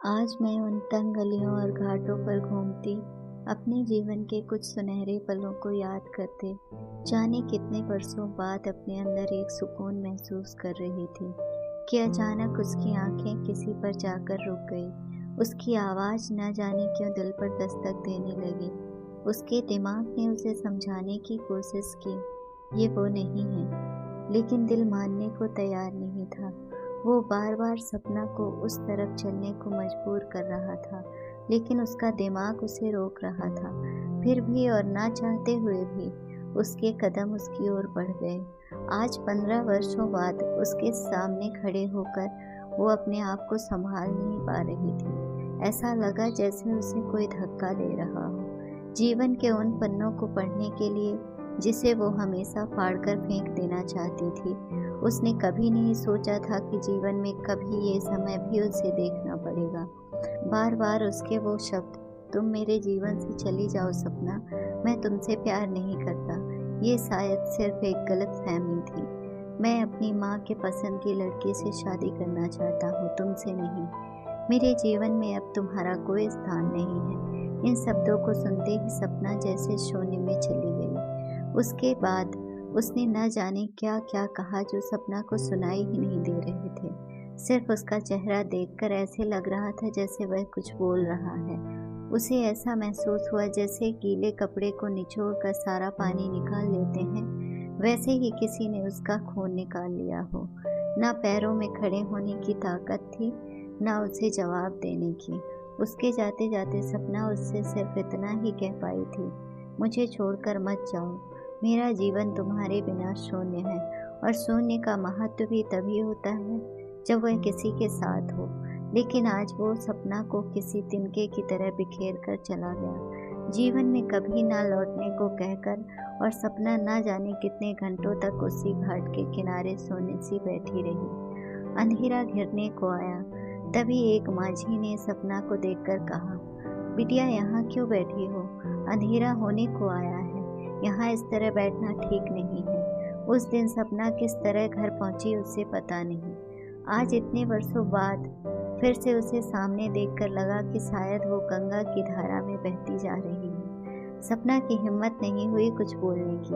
आज मैं उन तंग गलियों और घाटों पर घूमती, अपने जीवन के कुछ सुनहरे पलों को याद करते, जाने कितने वर्षों बाद अपने अंदर एक सुकून महसूस कर रही थी कि अचानक उसकी आंखें किसी पर जाकर रुक गई। उसकी आवाज़ न जाने क्यों दिल पर दस्तक देने लगी। उसके दिमाग ने उसे समझाने की कोशिश की, ये वो नहीं है, लेकिन दिल मानने को तैयार नहीं था। वो बार-बार सपना को उस तरफ चलने को मजबूर कर रहा था, लेकिन उसका दिमाग उसे रोक रहा था। फिर भी और ना चाहते हुए भी उसके कदम उसकी ओर बढ़ गए। आज 15 वर्षों बाद उसके सामने खड़े होकर वो अपने आप को संभाल नहीं पा रही थी। ऐसा लगा जैसे उसे कोई धक्का दे रहा हो। जीवन के उन पन्नों को पढ़ने के लिए जिसे वो हमेशा फाड़कर फेंक देना चाहती थी। उसने कभी नहीं सोचा था कि जीवन में कभी ये समय भी उसे देखना पड़ेगा। बार बार उसके वो शब्द, तुम मेरे जीवन से चली जाओ सपना, मैं तुमसे प्यार नहीं करता, ये शायद सिर्फ एक गलतफहमी थी। मैं अपनी माँ के पसंद की लड़की से शादी करना चाहता हूँ, तुमसे नहीं। मेरे जीवन में अब तुम्हारा कोई स्थान नहीं है। इन शब्दों को सुनते ही सपना जैसे शून्य में चली गई। उसके बाद उसने न जाने क्या क्या कहा जो सपना को सुनाई ही नहीं दे रहे थे। सिर्फ उसका चेहरा देखकर ऐसे लग रहा था जैसे वह कुछ बोल रहा है। उसे ऐसा महसूस हुआ जैसे गीले कपड़े को निचोड़ कर सारा पानी निकाल लेते हैं, वैसे ही किसी ने उसका खून निकाल लिया हो। ना पैरों में खड़े होने की ताकत थी, ना उसे जवाब देने की। उसके जाते जाते सपना उससे सिर्फ इतना ही कह पाई थी, मुझे छोड़कर मत जाओ, मेरा जीवन तुम्हारे बिना शून्य है। और शून्य का महत्व भी तभी होता है जब वह किसी के साथ हो। लेकिन आज वो सपना को किसी तिनके की तरह बिखेर कर चला गया, जीवन में कभी ना लौटने को कहकर। और सपना ना जाने कितने घंटों तक उसी घाट के किनारे सोने सी बैठी रही। अंधेरा घिरने को आया, तभी एक माझी ने सपना को देखकर कहा, बिटिया यहाँ क्यों बैठी हो? अंधेरा होने को आया है, यहाँ इस तरह बैठना ठीक नहीं है। उस दिन सपना किस तरह घर पहुंची उसे पता नहीं। आज इतने वर्षों बाद फिर से उसे सामने देखकर लगा कि शायद वो गंगा की धारा में बहती जा रही है। सपना की हिम्मत नहीं हुई कुछ बोलने की,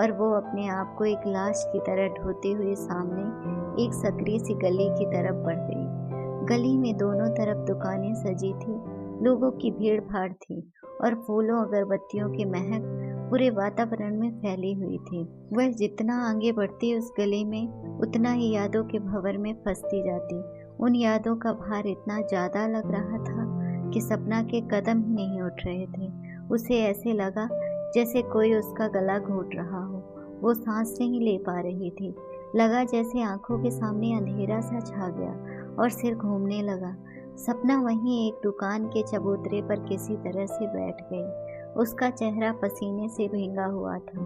और वो अपने आप को एक लाश की तरह ढोते हुए सामने एक सकरी सी गली की तरफ बढ़ गई। गली में दोनों तरफ दुकानें सजी थी, लोगों की भीड़ भाड़ थी, और फूलों अगरबत्तियों की महक पूरे वातावरण में फैली हुई थी। वह जितना आगे बढ़ती उस गली में, उतना ही यादों के भंवर में फंसती जाती। उन यादों का भार इतना ज्यादा लग रहा था कि सपना के कदम ही नहीं उठ रहे थे। उसे ऐसे लगा जैसे कोई उसका गला घोट रहा हो। वो सांस नहीं ले पा रही थी। लगा जैसे आंखों के सामने अंधेरा सा छा गया और सिर घूमने लगा। सपना वहीं एक दुकान के चबूतरे पर किसी तरह से बैठ गई। उसका चेहरा पसीने से भींगा हुआ था,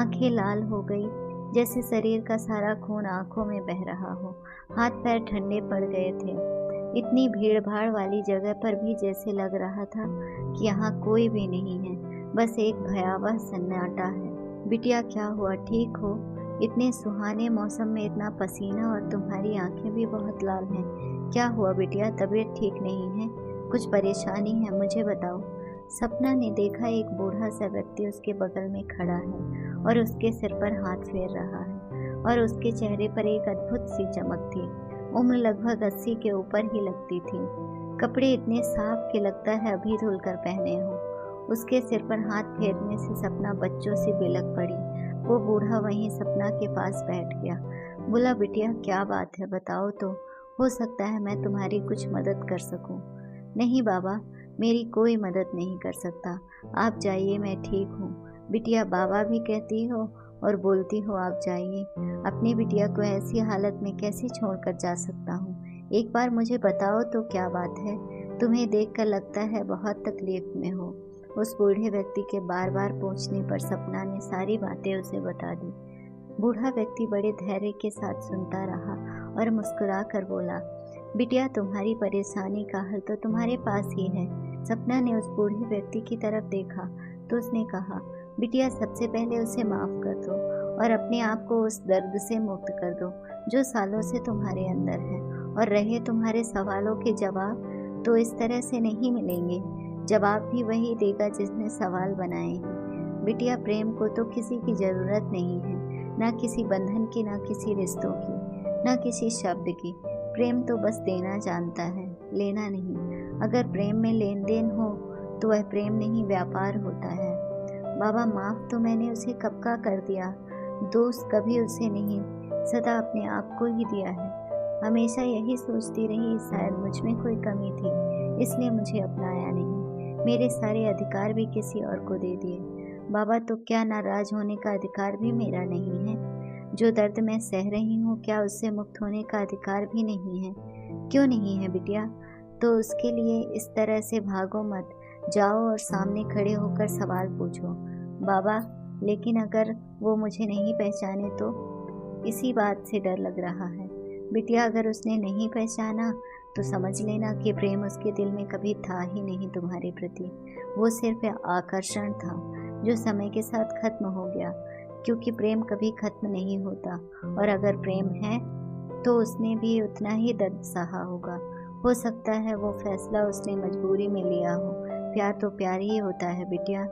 आंखें लाल हो गई जैसे शरीर का सारा खून आंखों में बह रहा हो। हाथ पैर ठंडे पड़ गए थे। इतनी भीड़ भाड़ वाली जगह पर भी जैसे लग रहा था कि यहाँ कोई भी नहीं है, बस एक भयावह सन्नाटा है। बिटिया क्या हुआ, ठीक हो? इतने सुहाने मौसम में इतना पसीना और तुम्हारी आंखें भी बहुत लाल हैं। क्या हुआ बिटिया, तबीयत ठीक नहीं है? कुछ परेशानी है, मुझे बताओ। सपना ने देखा एक बूढ़ा सा व्यक्ति उसके बगल में खड़ा है और उसके सिर पर हाथ फेर रहा है, और उसके चेहरे पर एक अद्भुत सी चमक थी। उम्र लगभग 80 के ऊपर ही लगती थी। कपड़े इतने साफ कि लगता है अभी धुलकर पहने हो। उसके सिर पर हाथ फेरने से सपना बच्चों से बिलक पड़ी। वो बूढ़ा वहीं सपना के पास बैठ गया। बोला, बिटिया क्या बात है, बताओ तो, हो सकता है मैं तुम्हारी कुछ मदद कर सकूं। नहीं बाबा, मेरी कोई मदद नहीं कर सकता, आप जाइए, मैं ठीक हूँ। बिटिया बाबा भी कहती हो और बोलती हो आप जाइए। अपनी बिटिया को ऐसी हालत में कैसे छोड़कर जा सकता हूँ? एक बार मुझे बताओ तो क्या बात है? तुम्हें देखकर लगता है बहुत तकलीफ में हो। उस बूढ़े व्यक्ति के बार बार पूछने पर सपना ने सारी बातें उसे बता दी। बूढ़ा व्यक्ति बड़े धैर्य के साथ सुनता रहा और मुस्कुरा कर बोला, बिटिया तुम्हारी परेशानी का हल तो तुम्हारे पास ही है। सपना ने उस बूढ़े व्यक्ति की तरफ देखा तो उसने कहा, बिटिया सबसे पहले उसे माफ कर दो और अपने आप को उस दर्द से मुक्त कर दो जो सालों से तुम्हारे अंदर है। और रहे तुम्हारे सवालों के जवाब, तो इस तरह से नहीं मिलेंगे। जवाब भी वही देगा जिसने सवाल बनाए हैं। बिटिया, प्रेम को तो किसी की ज़रूरत नहीं है, ना किसी बंधन की, ना किसी रिश्तों की, ना किसी शब्द की। प्रेम तो बस देना जानता है, लेना नहीं। अगर प्रेम में लेन देन हो तो वह प्रेम नहीं, व्यापार होता है। बाबा, माफ़ तो मैंने उसे कब का कर दिया। दोस्त कभी उसे नहीं, सदा अपने आप को ही दिया है। हमेशा यही सोचती रही, शायद मुझ में कोई कमी थी, इसलिए मुझे अपनाया नहीं। मेरे सारे अधिकार भी किसी और को दे दिए। बाबा, तो क्या नाराज होने का अधिकार भी मेरा नहीं है? जो दर्द मैं सह रही हूँ, क्या उससे मुक्त होने का अधिकार भी नहीं है? क्यों नहीं है बिटिया? तो उसके लिए इस तरह से भागो मत, जाओ और सामने खड़े होकर सवाल पूछो। बाबा, लेकिन अगर वो मुझे नहीं पहचाने तो? इसी बात से डर लग रहा है। बिटिया, अगर उसने नहीं पहचाना तो समझ लेना कि प्रेम उसके दिल में कभी था ही नहीं तुम्हारे प्रति। वो सिर्फ आकर्षण था, जो समय के साथ खत्म हो गया, क्योंकि प्रेम कभी खत्म नहीं होता। और अगर प्रेम है तो उसने भी उतना ही दर्द सहा होगा। हो सकता है वो फैसला उसने मजबूरी में लिया हो। प्यार तो प्यार ही होता है बिटिया।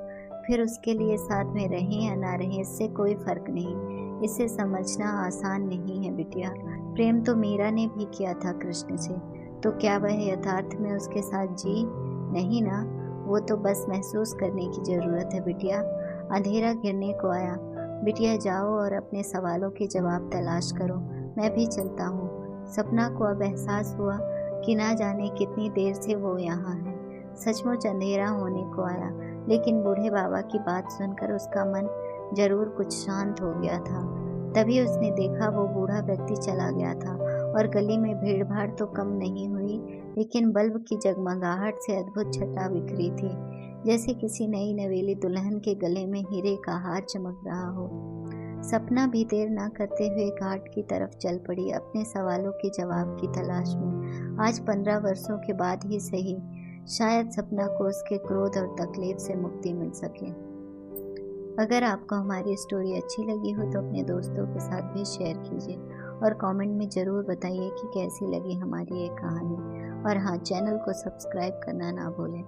फिर उसके लिए साथ में रहें या ना रहें, इससे कोई फर्क नहीं। इसे समझना आसान नहीं है बिटिया। प्रेम तो मीरा ने भी किया था कृष्ण से, तो क्या वह यथार्थ में उसके साथ जी? नहीं ना। वो तो बस महसूस करने की ज़रूरत है बिटिया। अंधेरा गिरने को आया। बिटिया, जाओ और अपने सवालों के जवाब तलाश करो। मैं भी चलता हूँ। सपना को अब एहसास हुआ कि ना जाने कितनी देर से वो यहाँ है। सचमुच अंधेरा होने को आया, लेकिन बूढ़े बाबा की बात सुनकर उसका मन जरूर कुछ शांत हो गया था। तभी उसने देखा वो बूढ़ा व्यक्ति चला गया था और गली में भीड़ भाड़ तो कम नहीं हुई, लेकिन बल्ब की जगमगाहट से अद्भुत छटा बिखरी थी, जैसे किसी नई नवेली दुल्हन के गले में हीरे का हार चमक रहा हो। सपना भी देर ना करते हुए घाट की तरफ चल पड़ी, अपने सवालों के जवाब की तलाश में। आज 15 वर्षों के बाद ही सही, शायद सपना को उसके क्रोध और तकलीफ से मुक्ति मिल सके। अगर आपको हमारी स्टोरी अच्छी लगी हो तो अपने दोस्तों के साथ भी शेयर कीजिए और कमेंट में ज़रूर बताइए कि कैसी लगी हमारी ये कहानी। और हाँ, चैनल को सब्सक्राइब करना ना भूलें।